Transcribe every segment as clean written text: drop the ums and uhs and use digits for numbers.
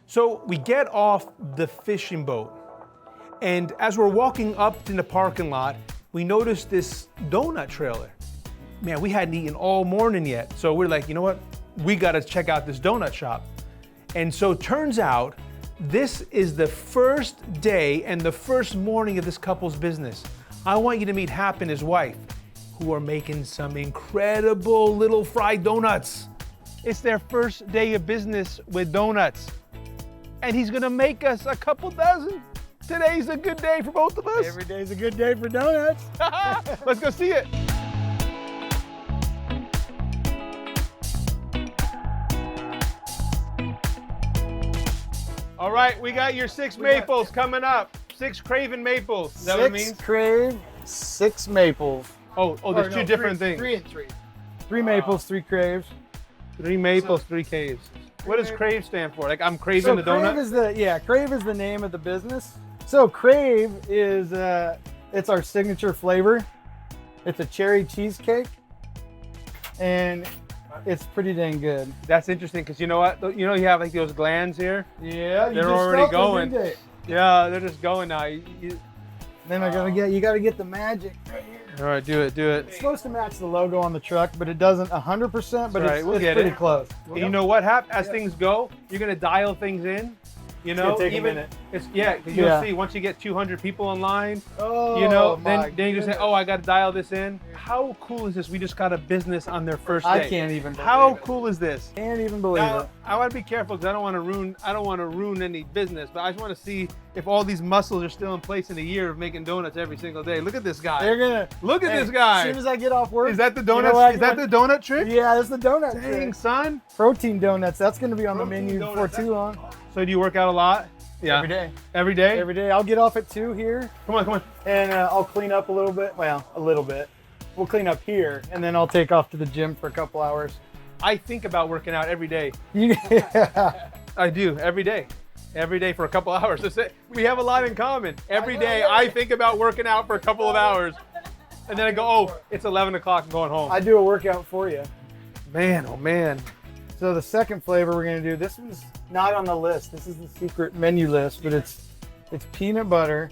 So we get off the fishing boat, and as we're walking up in the parking lot, we notice this donut trailer. Man, we hadn't eaten all morning yet. So we're like, you know what? We gotta check out this donut shop. And so it turns out, this is the first day and the first morning of this couple's business. I want you to meet Hap and his wife, who are making some incredible little fried donuts. It's their first day of business with donuts. And he's gonna make us a couple dozen. Today's a good day for both of us. Every day's a good day for donuts. Let's go see it. All right, we got your 6 maples coming up. 6 Craven maples. Is that what it means? 6 Crave, 6 maples. Oh, there's two different things. 3 and 3. 3 maples, 3 Craves. 3 maples, 3 caves. What does Crave stand for? Like I'm craving the donut? Crave is the name of the business. So Crave is, it's our signature flavor. It's a cherry cheesecake, and it's pretty dang good. That's interesting, because you know what? You know you have like those glands here? Yeah, they're already going. Yeah, they're just going now. Then you gotta get the magic right here. All right, do it. It's supposed to match the logo on the truck, but it doesn't 100%, but it's pretty close. You know what, Hap? As things go, you're gonna dial things in. You know, take a minute. Because you'll see once you get 200 people online, oh, then you just say, oh, I got to dial this in. How cool is this? We just got a business on their first day. I can't even believe How it. cool is this? Can't even believe it. I want to be careful because I don't want to ruin any business, but I just want to see if all these muscles are still in place in a year of making donuts every single day. Look at this guy. Look at this guy. As soon as I get off work. Is that the donut? Is that the donut trick? Yeah, that's the donut trick. Dang, son. Protein donuts. That's going to be on the menu before too long. So do you work out a lot? Yeah. Every day. Every day? Every day. I'll get off at 2 here. Come on. And I'll clean up a little bit. Well, a little bit. We'll clean up here, and then I'll take off to the gym for a couple hours. I think about working out every day. Yeah. I do, every day. Every day for a couple hours. We have a lot in common. Every day I think about working out for a couple of hours. And then I go, oh, it's 11 o'clock, I'm going home. I do a workout for you. Man, oh man. So the second flavor we're gonna do, this one's not on the list. This is the secret menu list, but it's peanut butter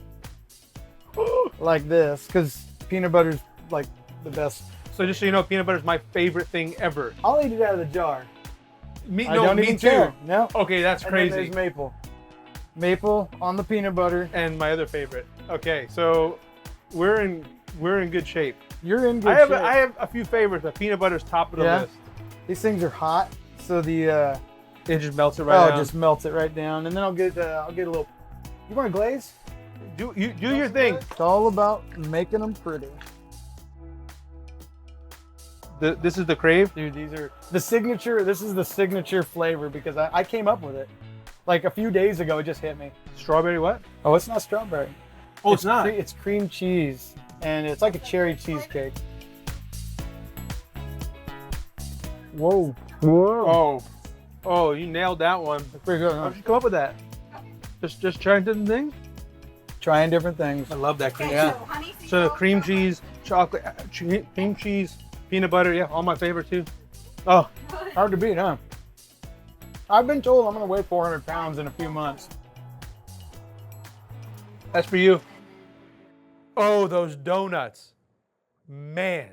like this, because peanut butter's like the best. So just so you know, peanut butter is my favorite thing ever. I'll eat it out of the jar. Me too. Care. No. Okay, that's crazy. And then there's maple. Maple on the peanut butter. And my other favorite. Okay, so we're in good shape. You're in good shape. I have a few favorites, but peanut butter's top of the list. These things are hot, so the it just melts it right down. It just melts it right down, and then I'll get a little. You want a glaze? Do your thing. It's all about making them pretty. This is the Crave? Dude, these are the signature. This is the signature flavor because I came up with it. Like a few days ago, it just hit me. Strawberry what? Oh, it's not strawberry. Oh, it's not? It's cream cheese, and it's like a cherry cheesecake. Whoa. Oh, you nailed that one. That's pretty good, huh? How'd you come up with that? Just trying different things? Trying different things. I love that cream. Yeah. So cream cheese, chocolate, cream cheese, peanut butter, yeah, all my favorite too. Oh. Hard to beat, huh? I've been told I'm gonna weigh 400 pounds in a few months. That's for you. Oh, those donuts. Man.